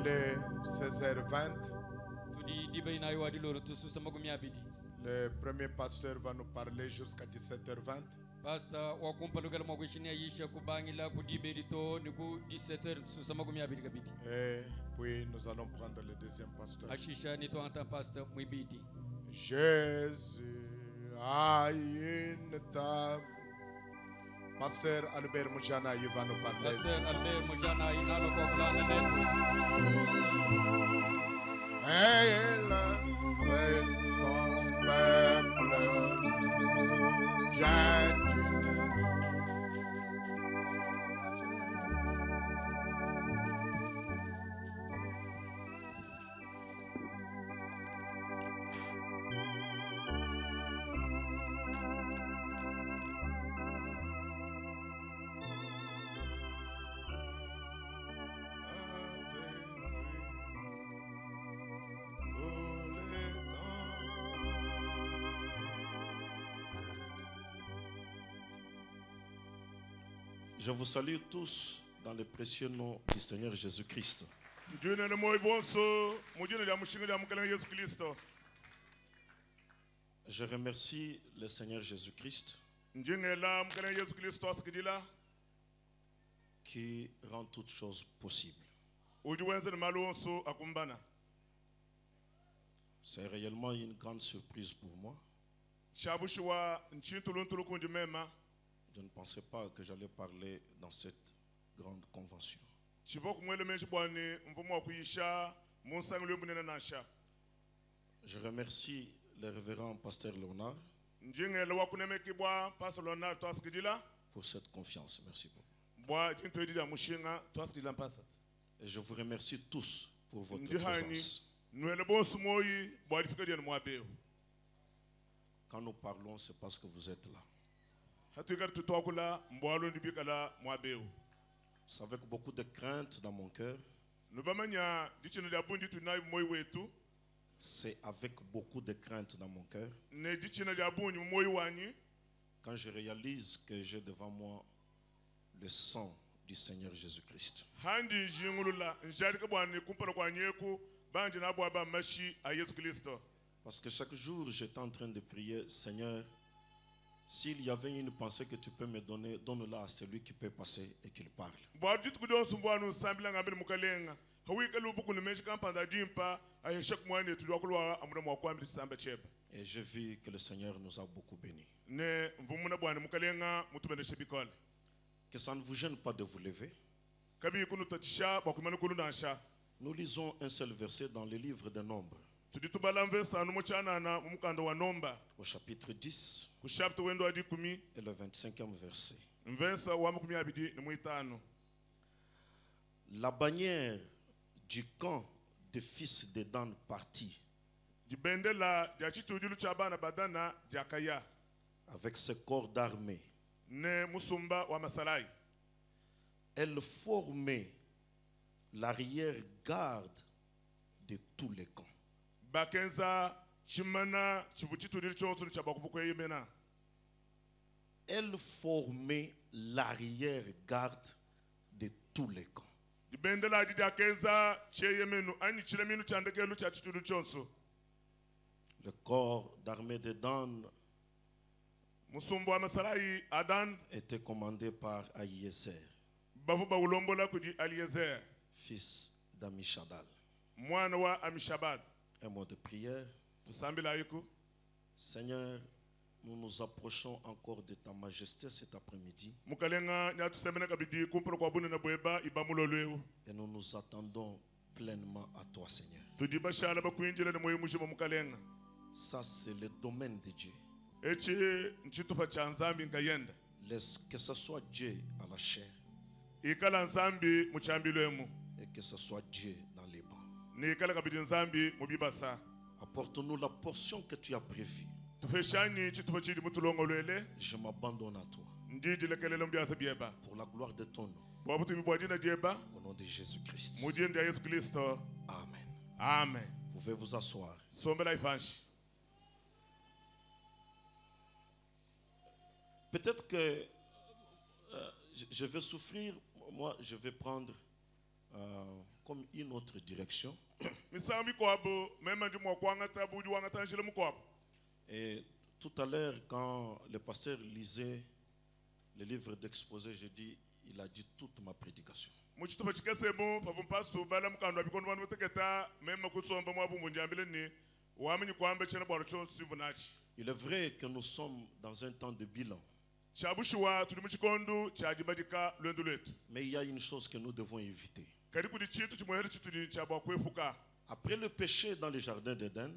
Il est 16h20. Le premier pasteur va nous parler jusqu'à 17h20. Pastor wakumpalugala mwakwishini yisha kubangila kudiberito niku 17h susamagumi abiri kabidi. Et puis nous allons prendre le deuxième pasteur. Ashisha nito anta pastor mwibidi. Jésus a une table. Pasteur Albert Mujana il va nous parler. Pasteur Albert Mujana inalo kwa kulana neto. Elle avec son peuple vient Je vous salue tous dans le précieux nom du Seigneur Jésus-Christ. Je remercie le Seigneur Jésus-Christ qui rend toutes choses possibles. C'est réellement une grande surprise pour moi. Je ne pensais pas que j'allais parler dans cette grande convention. Je remercie le révérend pasteur Léonard pour cette confiance. Merci beaucoup. Et je vous remercie tous pour votre présence. Quand nous parlons, c'est parce que vous êtes là. C'est avec beaucoup de crainte dans mon cœur. C'est avec beaucoup de crainte dans mon cœur. Quand je réalise que j'ai devant moi le sang du Seigneur Jésus-Christ. Parce que chaque jour, j'étais en train de prier, Seigneur, s'il y avait une pensée que tu peux me donner, donne-la à celui qui peut passer et qu'il parle. Et j'ai vu que le Seigneur nous a beaucoup bénis. Que ça ne vous gêne pas de vous lever. Nous lisons un seul verset dans le livre des Nombres. Au chapitre 10 et le 25e verset. La bannière du camp des fils de Dan partit avec ses corps d'armée. Elle formait l'arrière-garde de tous les camps. Elle formait l'arrière-garde de tous les camps. Le corps d'armée de Dan était commandé par Ahiézer, fils d'Amishadal. Un mot de prière. Seigneur, nous nous approchons encore de ta majesté cet après-midi. Et nous nous attendons pleinement à toi, Seigneur. Ça, c'est le domaine de Dieu. Laisse que ce soit Dieu à la chair et que ce soit Dieu dans les bancs. Apporte-nous la portion que tu as prévue. Je m'abandonne à toi pour la gloire de ton nom. Au nom de Jésus-Christ. Amen. Amen. Vous pouvez vous asseoir. Peut-être que je vais souffrir, moi je vais prendre comme 1 une autre direction. Et tout à l'heure, quand le pasteur lisait le livre d'exposé, j'ai dit, il a dit toute ma prédication. Il est vrai que nous sommes dans un temps de bilan. Mais il y a une chose que nous devons éviter. Après le péché dans le jardin d'Éden,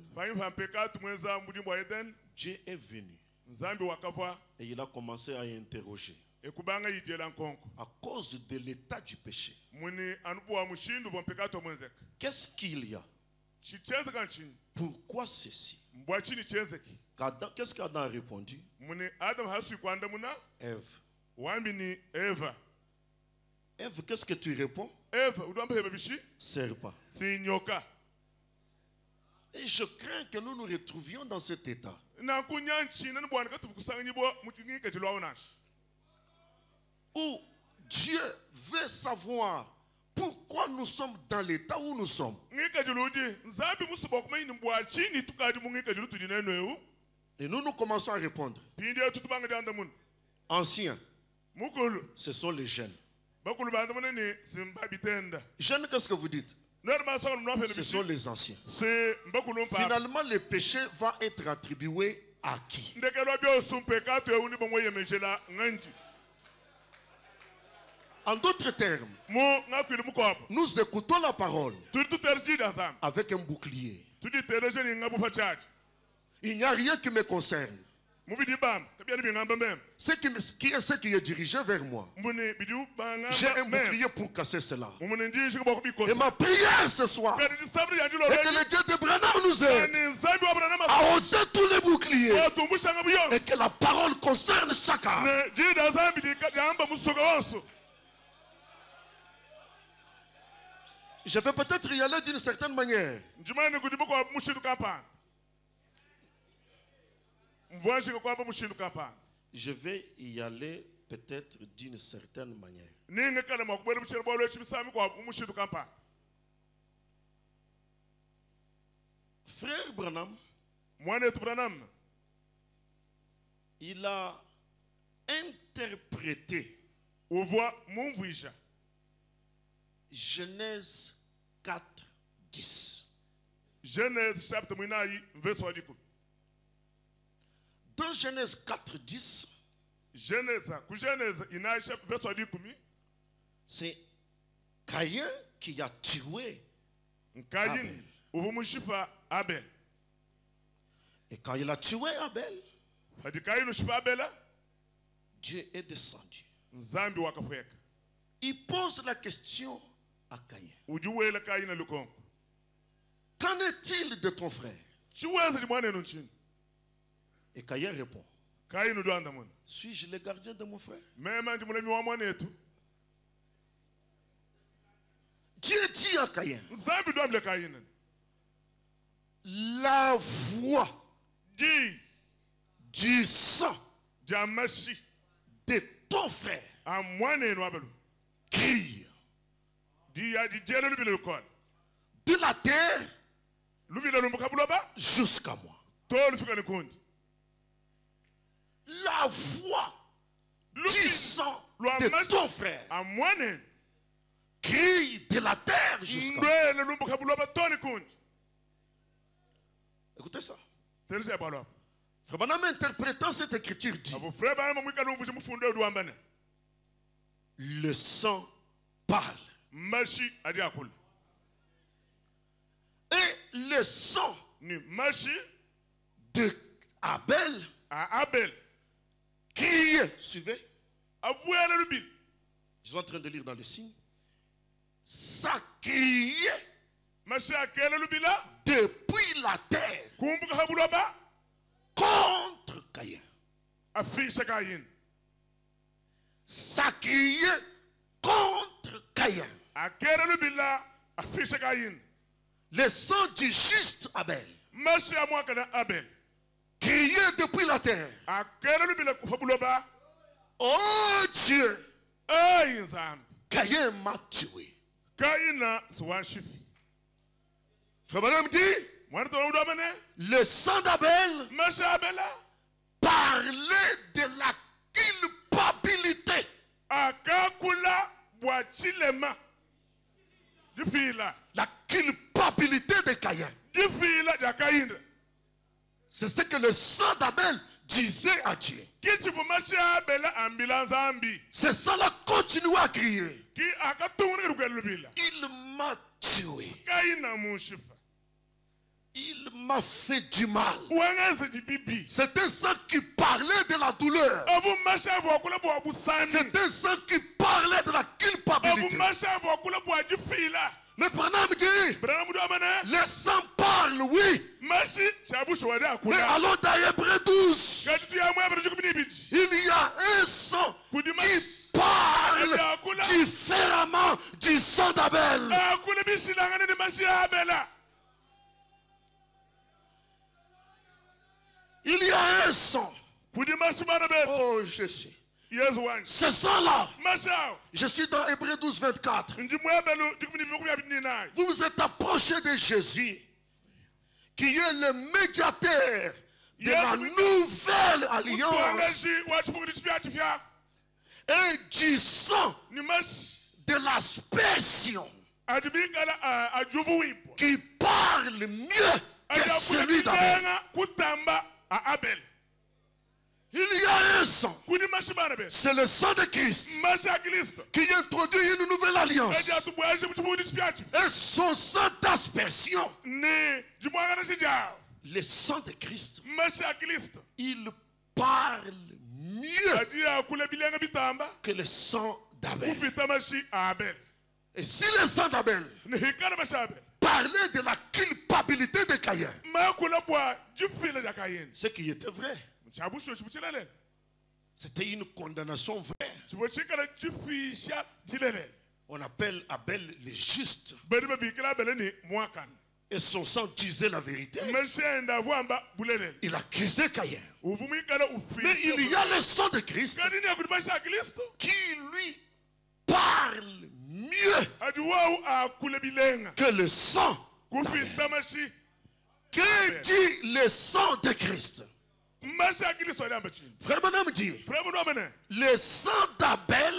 Dieu est venu et il a commencé à interroger à cause de l'état du péché. Qu'est-ce qu'il y a? Pourquoi ceci? Qu'est-ce qu'Adam a répondu? Ève. Ève, qu'est-ce que tu réponds? Serpent. Et je crains que nous nous retrouvions dans cet état. Où Dieu veut savoir pourquoi nous sommes dans l'état où nous sommes. Et nous commençons à répondre. Anciens, ce sont les jeunes. Jeunes, qu'est-ce que vous dites? Ce sont les anciens. Finalement, le péché va être attribué à qui? En d'autres termes, nous écoutons la parole avec un bouclier. Il n'y a rien qui me concerne. Ce qui est dirigé vers moi. J'ai un bouclier pour casser cela. Et ma prière ce soir est que le Dieu de Branham nous aide à ôter tous les boucliers et que la parole concerne chacun. Je vais peut-être y aller d'une certaine manière. Je vais y aller peut-être d'une certaine manière. Frère Branham, il a interprété Genèse 4, 10. Genèse chapitre 1 verset 10. Dans Genèse 4, 10, c'est Caïn qui a tué Abel. Et quand il a tué Abel, Dieu est descendu. Il pose la question à Caïn. Qu'en est-il de ton frère? Et Caïn répond, suis-je le gardien de mon frère? Dieu dit à Caïn, la voix du sang de ton frère crie de la terre jusqu'à moi. La voix du sang de ton frère crie de la terre jusqu'à moi. Écoutez ça. Frère Branham, interprétant cette écriture, dit, le sang parle. Et le sang de Abel qui, suivez, je suis en train de lire dans le signe, ça criait depuis la terre contre Caïn. Ça criait contre Caïn. Le sang du juste Abel criait depuis la terre. Oh Dieu, Caïn m'a tué. Frère Branham dit, le sang d'Abel parlait de la culpabilité. La culpabilité de Caïn. C'est ce que le sang d'Abel disait à Dieu. Ce sang-là continue à crier. Il m'a tué. Il m'a fait du mal. C'est un sang qui parlait de la douleur. C'est un sang qui parlait de la culpabilité. Mais Branham dit, le sang parle, oui. Mais allons dans Hébreux 12. Il y a un sang qui parle différemment du sang d'Abel. Il y a un sang. Oh, je sais. Ce sang-là, je suis dans Hébreux 12, 24. Vous vous êtes approché de Jésus, qui est le médiateur de la nouvelle alliance, et du sang de l'aspersion, qui parle mieux que celui d'Abel. Il y a un sang. C'est le sang de Christ qui introduit une nouvelle alliance. Et son sang d'aspersion, le sang de Christ, il parle mieux que le sang d'Abel. Et si le sang d'Abel parlait de la culpabilité de Caïn, ce qui était vrai, c'était une condamnation vraie. On appelle Abel le juste. Et son sang disait la vérité. Il accusait Caïn. Mais il y a le sang de Christ qui lui parle mieux que le sang. Que dit le sang de Christ? Frère Branham dit, le sang d'Abel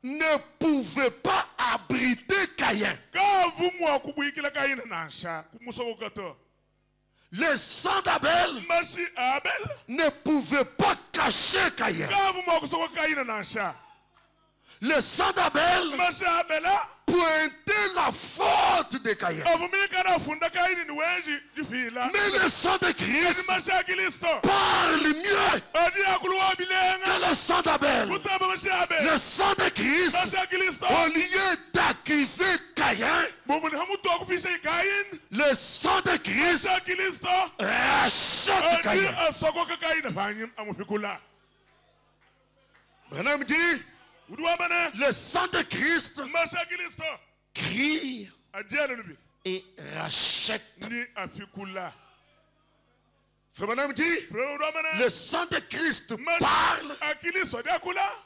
ne pouvait pas abriter Caïn. Le sang d'Abel ne pouvait pas cacher Caïn. Le sang d'Abel pointait la faute de Caïn. Mais le sang de Christ parle mieux que le sang d'Abel. Le sang de Christ, au lieu d'accuser Caïn, le sang de Christ rachète Caïn. Branham dit, le sang de Christ crie et rachète. Frère Branham dit, le sang de Christ parle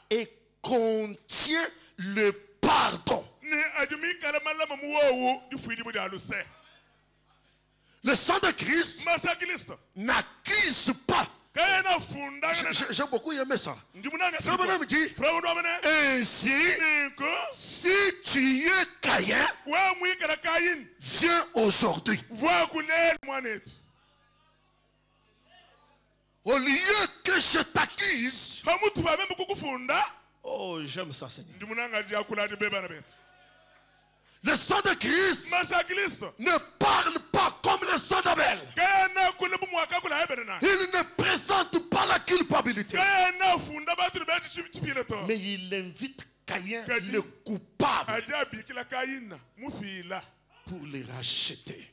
et contient le pardon. Le sang de Christ n'accuse pas. J'ai beaucoup aimé ça. Frère Branham dit, ainsi, si tu es Caïn, viens aujourd'hui. Au lieu que je t'accuse, oh, j'aime ça, Seigneur. Le sang de Christ ne parle pas comme le sang d'Abel. Il ne présente pas la culpabilité. Mais il invite Caïn, le coupable, pour les racheter.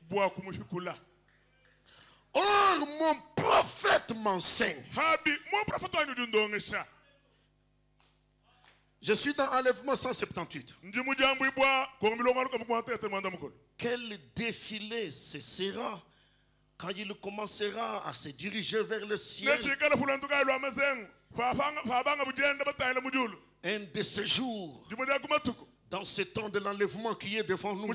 Or, mon prophète m'enseigne. Je suis dans Enlèvement 178. Quel défilé ce sera quand il commencera à se diriger vers le ciel. Un de ces jours dans ce temps de l'enlèvement qui est devant nous.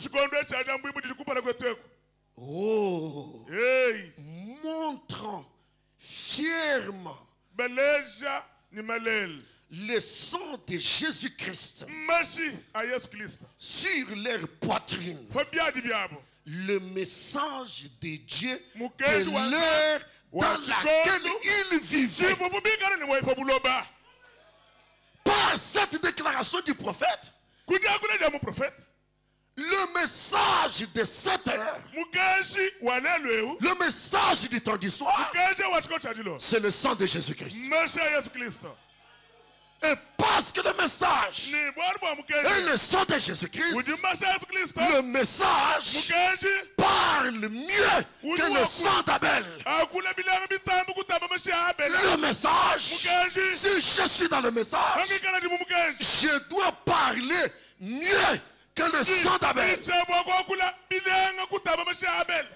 Oh, hey, montrant fièrement le sang de Jésus-Christ sur leur poitrine, le message de Dieu de l'ère dans laquelle ils vivaient. Par cette déclaration du prophète, le message de cette heure, le message du temps du soir, c'est le sang de Jésus-Christ. Et parce que le message est le sang de Jésus-Christ, le message parle mieux que le sang d'Abel. Le message, si je suis dans le message, je dois parler mieux que le sang d'Abel.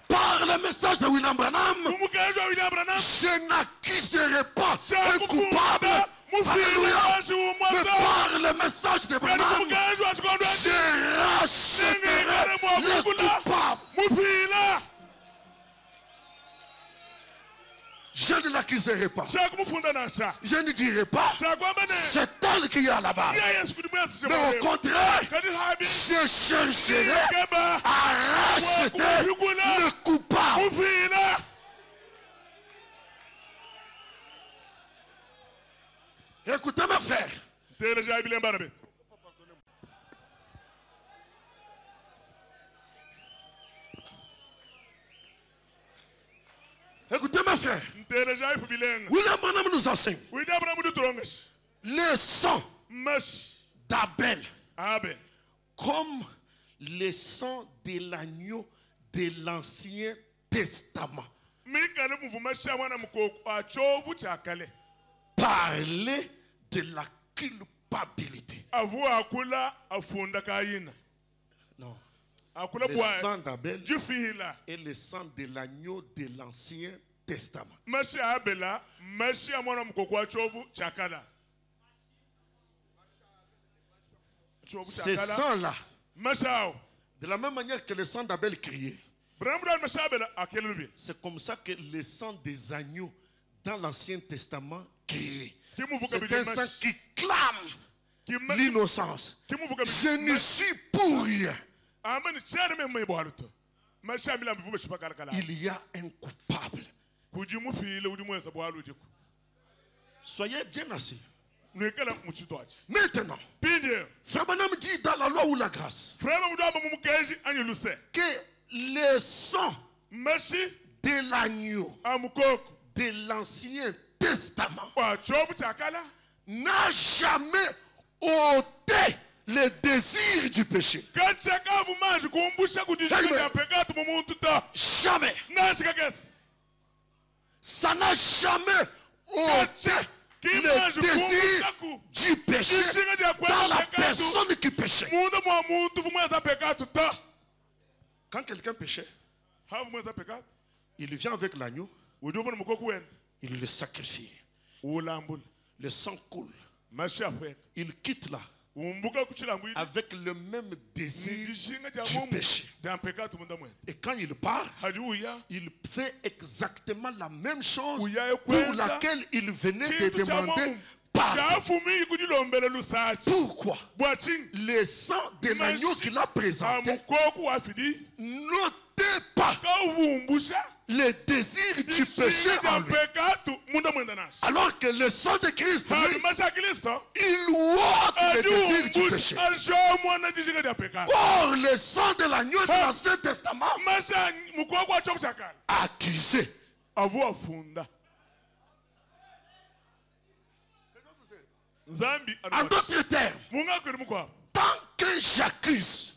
Par le message de William Branham, je n'accuserai pas un coupable. Alléluia. Mais par le message de Branham, je racheterai le coupable. Je ne l'accuserai pas. Je ne dirai pas c'est elle qui est là-bas. Mais au contraire, je chercherai à racheter le coupable. Écoutez mes frères. Écoutez mes frères. William Branham nous enseigne. Le sang d'Abel comme le sang de l'agneau de l'Ancien Testament parlait de la culpabilité. Non. Le sang d'Abel et le sang de l'agneau de l'Ancien Testament. Ce sang-là, de la même manière que le sang d'Abel criait, c'est comme ça que le sang des agneaux dans l'Ancien Testament criait. C'est un sang qui clame l'innocence. Je ne suis pour rien. Il y a un coupable. Soyez bien assis. Maintenant, Frère Branham dit dans la loi ou la grâce que le sang de l'agneau de l'Ancien Testament n'a jamais ôté le désir du péché. Jamais. Ça n'a jamais ôté le désir du péché dans la personne qui péchait. Quand quelqu'un péchait, il vient avec l'agneau, il le sacrifie. Le sang coule. Il quitte là avec le même désir du péché. Et quand il part, il fait exactement la même chose pour laquelle il venait de demander pardon. Pourquoi? Le sang de l'agneau qu'il a présenté n'ôtait pas le désir du péché en lui. Alors que le sang de Christ, lui, il ôte le désir du péché. Or, le sang de l'agneau de l'Ancien Testament accusé. En d'autres termes, tant que j'accuse,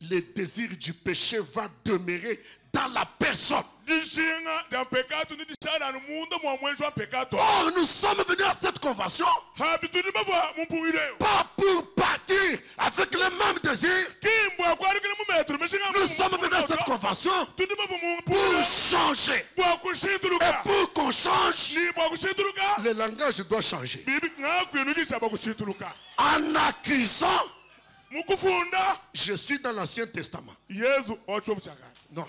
le désir du péché va demeurer dans la personne. Or, nous sommes venus à cette convention pas pour partir avec le même désir, Nous sommes venus à cette convention pour changer. Et pour qu'on change, le langage doit changer. En accusant, je suis dans l'Ancien Testament. Non.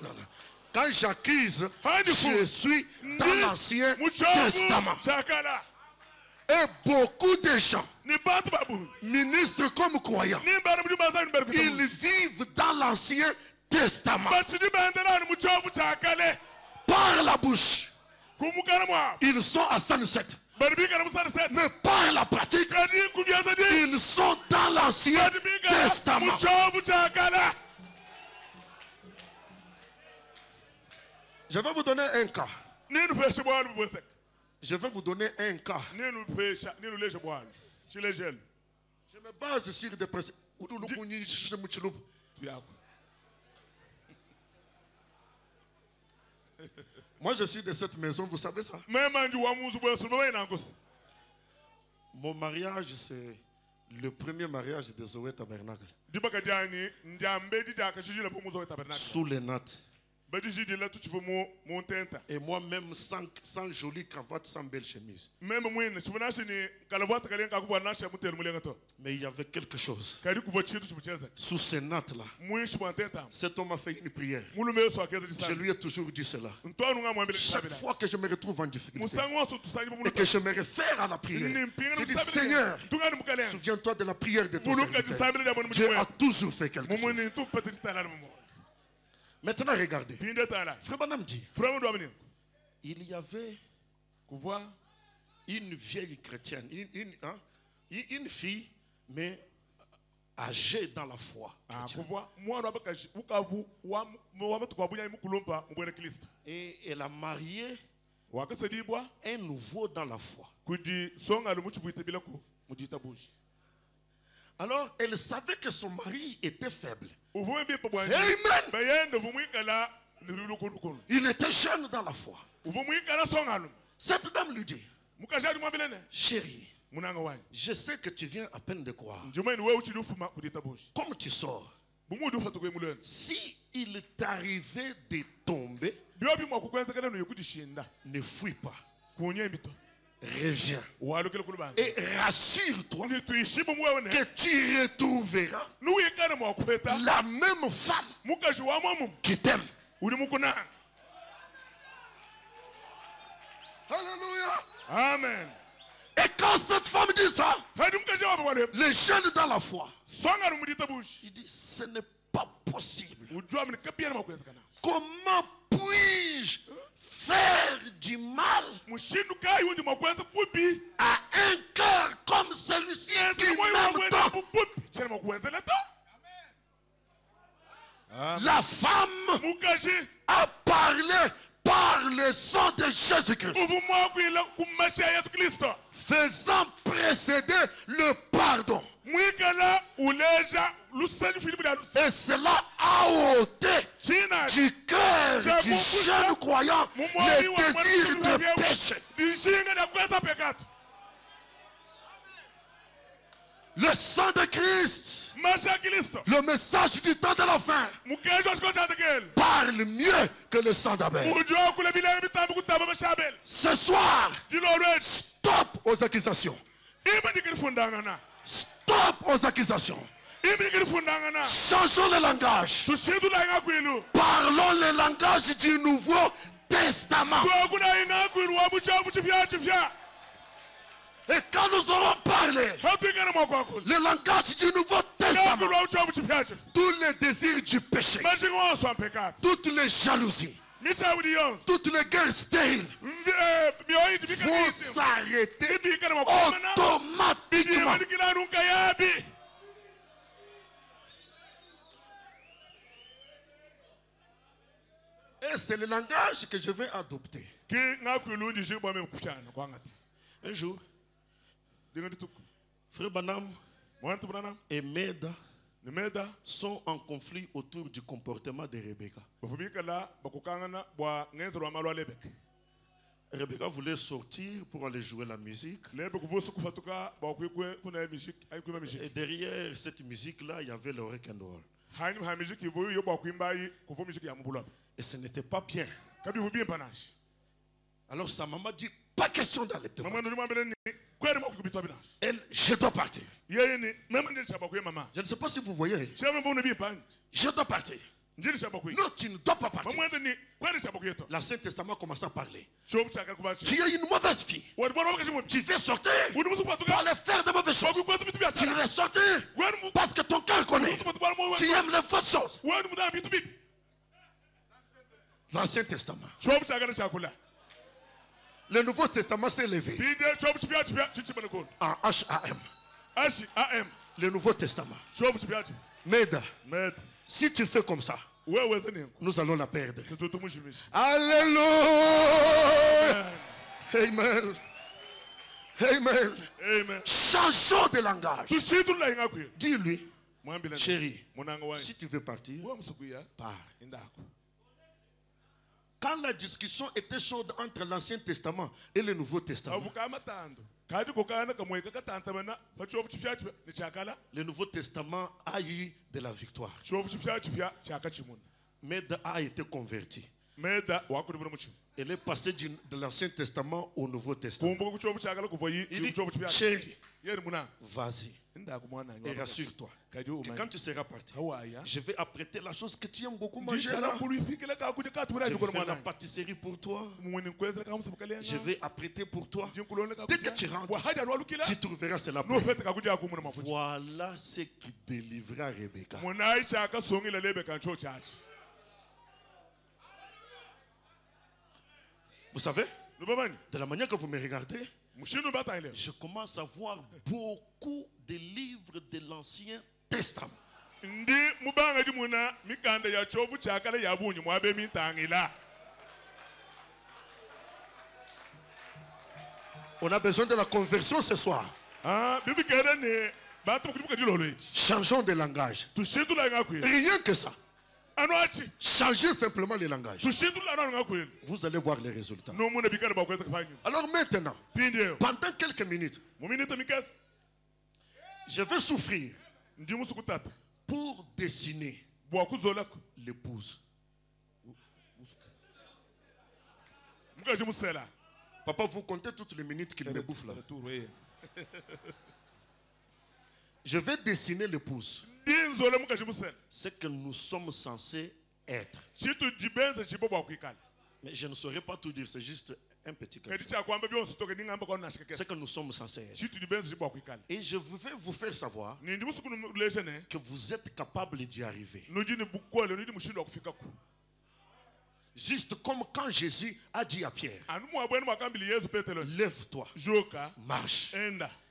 Quand j'accuse, je suis dans l'Ancien Testament. Et beaucoup de gens, ministres comme croyants, ils vivent dans l'Ancien Testament. Par la bouche, ils sont à Sunset. Mais par la pratique, ils sont dans l'Ancien Testament. Je vais vous donner un cas. Je vais vous donner un cas. Je me base sur des principes. Moi, je suis de cette maison, vous savez ça? Mon mariage, c'est le premier mariage de Zoé Tabernacle. Sous les nattes. Et moi-même sans jolie cravate, sans belle chemise. Mais il y avait quelque chose. Sous ces nattes-là, cet homme a fait une prière. Je lui ai toujours dit cela. Chaque fois que je me retrouve en difficulté et que je me réfère à la prière, je dis Seigneur, souviens-toi de la prière de ton serviteur. Dieu a toujours fait quelque chose. Maintenant, regardez. Frère Branham dit, il y avait une vieille chrétienne, une fille, mais âgée dans la foi. Et elle a marié un nouveau dans la foi. Alors, elle savait que son mari était faible. Amen. Il était jeune dans la foi. Cette dame lui dit, chérie, je sais que tu viens à peine de croire. Comme tu sors, si il t'arrivait de tomber, ne fuis pas. Reviens et rassure-toi que tu retrouveras la même femme qui t'aime. Alléluia. Amen. Et quand cette femme dit ça, les jeunes dans la foi, il dit ce n'est pas possible. Comment puis-je faire du mal à un cœur comme celui-ci qui m'aime tant? La femme a parlé par le sang de Jésus-Christ, faisant précéder le pardon. Et cela a ôté du cœur du jeune croyant les désirs de péché. Le sang de Christ, le message du temps de la fin, parle mieux que le sang d'Abel. Ce soir, stop aux accusations. Stop aux accusations. Changeons le langage. Parlons le langage du Nouveau Testament. Et quand nous aurons parlé le langage du Nouveau Testament, tous les désirs du péché, toutes les jalousies, toutes les guerres stériles vont s'arrêter automatiquement. Et c'est le langage que je vais adopter. Un jour, Frère Branham et Meda sont en conflit autour du comportement de Rebecca. Rebecca voulait sortir pour aller jouer la musique. Et derrière cette musique-là, il y avait le rock and roll. Et ce n'était pas bien. Alors sa maman dit, pas question d'aller te voir. Elle, je dois partir. Je ne sais pas si vous voyez. Je dois partir. Non, tu ne dois pas partir. L'Ancien Testament commence à parler. Tu es une mauvaise fille. Tu veux sortir pour aller faire de mauvaises choses. Tu veux sortir parce que ton cœur connaît. Tu aimes les fausses choses. L'Ancien Testament. Le Nouveau Testament s'est levé en HAM. Le Nouveau Testament. Meda. Si tu fais comme ça, nous allons la perdre. Alléluia. Amen. Amen. Changeons de langage. Dis-lui, chérie, si tu veux partir, pars. Quand la discussion était chaude entre l'Ancien Testament et le Nouveau Testament, le Nouveau Testament a eu de la victoire. Meda a été converti. Elle est passée de l'Ancien Testament au Nouveau Testament. Il dit, chérie, vas-y et rassure-toi que quand tu seras parti, je vais apprêter la chose que tu aimes beaucoup manger là. Je vais faire la pâtisserie pour toi. Je vais apprêter pour toi. Dès que tu rentres, tu trouveras cela. Voilà ce qui délivra Rebecca. Vous savez, de la manière que vous me regardez, je commence à voir beaucoup de livres de l'Ancien Testament. On a besoin de la conversion ce soir. Changeons de langage. Rien que ça. Changez simplement les langages. Vous allez voir les résultats. Alors maintenant, pendant quelques minutes, je vais souffrir pour dessiner l'épouse. Papa, vous comptez toutes les minutes qu'il me bouffe là. Je vais dessiner l'épouse. Ce que nous sommes censés être. Mais je ne saurais pas tout dire, c'est juste un petit quelque chose. Ce que nous sommes censés être. Et je vais vous faire savoir que vous êtes capable d'y arriver. Juste comme quand Jésus a dit à Pierre, lève-toi, marche.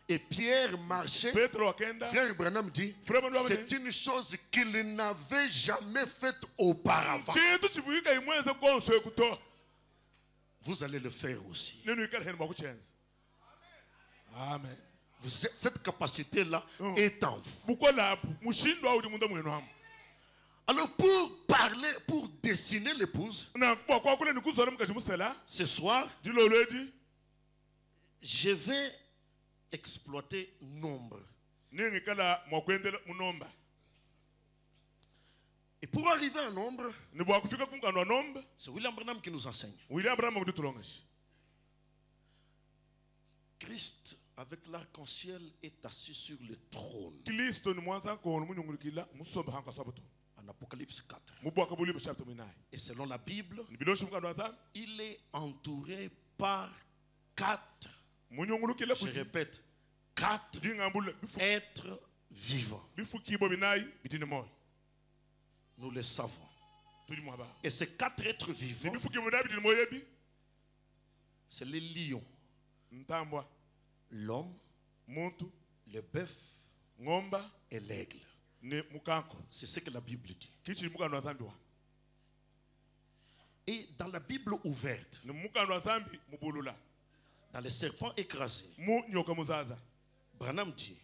Et Pierre marchait. Frère Branham dit, c'est une chose qu'il n'avait jamais faite auparavant. Vous allez le faire aussi. Amen. Cette capacité-là est en vous. Alors pour parler, pour dessiner l'épouse, ce soir, je vais exploiter nombre. Et pour arriver à nombre, c'est William Branham qui nous enseigne. Christ, avec l'arc-en-ciel, est assis sur le trône. En Apocalypse 4. Et selon la Bible, il est entouré par 4. Je répète, 4 êtres vivants. Nous le savons. Et ces 4 êtres vivants, c'est les lions, l'homme, le bœuf et l'aigle. C'est ce que la Bible dit. Et dans la Bible ouverte, dans les serpents écrasés, Branham dit,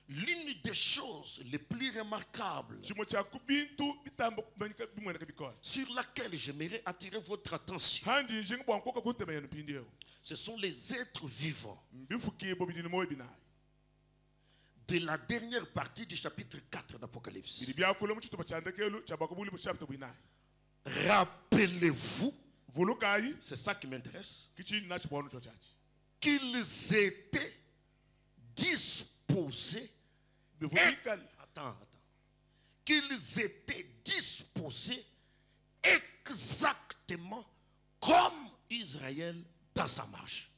l'une des choses les plus remarquables sur laquelle j'aimerais attirer votre attention, ce sont les êtres vivants. de la dernière partie du chapitre 4 d'Apocalypse. Rappelez-vous, c'est ça qui m'intéresse, qu'ils étaient disposés. Qu'ils étaient disposés exactement comme Israël dans sa marche.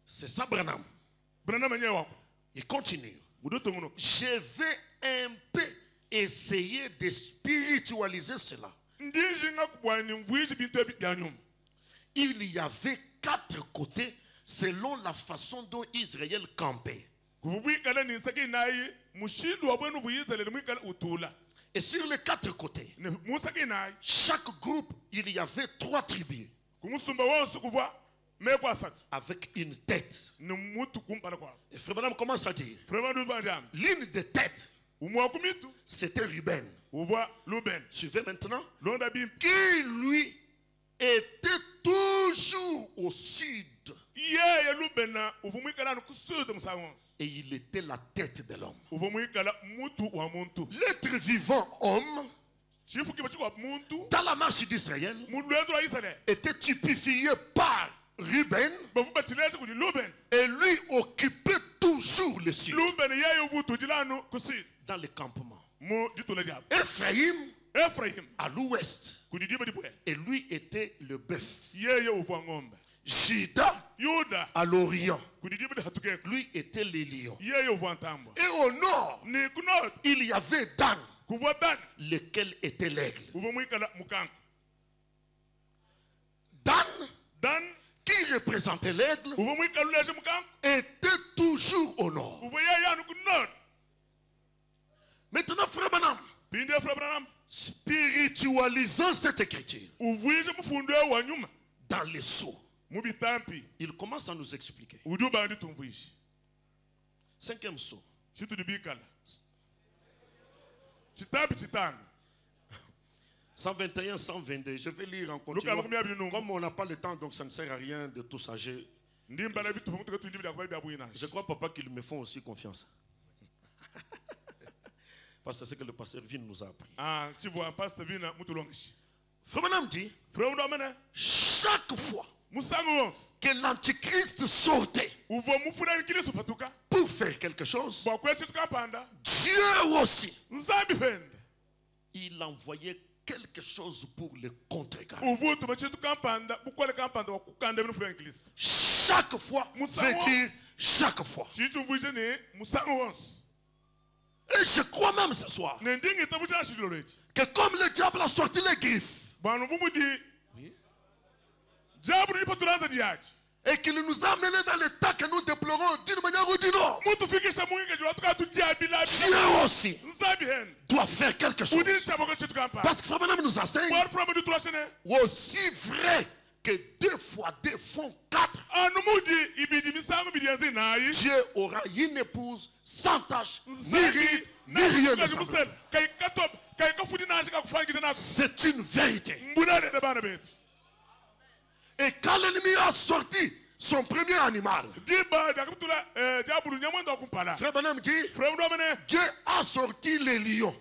C'est ça, Branham. Il continue. Je vais un peu essayer de spiritualiser cela. Il y avait 4 côtés selon la façon dont Israël campait. Et sur les 4 côtés, chaque groupe, il y avait 3 tribus avec une tête. Et Frère Branham commence à dire, l'une des têtes, c'était Ruben. Suivez maintenant. Qui lui était toujours au sud. Et il était la tête de l'homme. L'être vivant homme, dans la marche d'Israël, était typifié par Ruben. Et lui occupait toujours le sud. Dans le campement. Ephraim à l'ouest. Et lui était le bœuf. Juda à l'orient. Lui était les lions. Et au nord, il y avait Dan, lequel était l'aigle. Dan, qui représentait l'aigle, était toujours au nord. Maintenant, Frère Branham, spiritualisant cette écriture dans les sceaux, il commence à nous expliquer. 5e sceau. 121, 122. Je vais lire en continuant. Comme on n'a pas le temps, donc ça ne sert à rien de tout ça. Je crois, papa, qu'ils me font aussi confiance. Parce que c'est ce que le pasteur Vin nous a appris. Frère Branham dit, chaque fois que l'antichrist sortait pour faire quelque chose, Dieu aussi, il envoyait quelque chose pour le contrecarrer. Chaque fois, veut dire chaque fois. Et je crois même ce soir que comme le diable a sorti les griffes, et qu'il nous a menés dans l'état que nous déplorons d'une manière ou d'une autre, Dieu aussi doit faire quelque chose. Parce que Frère Branham nous enseigne, aussi vrai que 2 fois 2 font 4, Dieu aura une épouse sans tache, ni ride, ni rien de semblable. C'est une vérité. Et quand l'ennemi a sorti son premier animal, Frère Branham dit, Dieu a sorti les lions.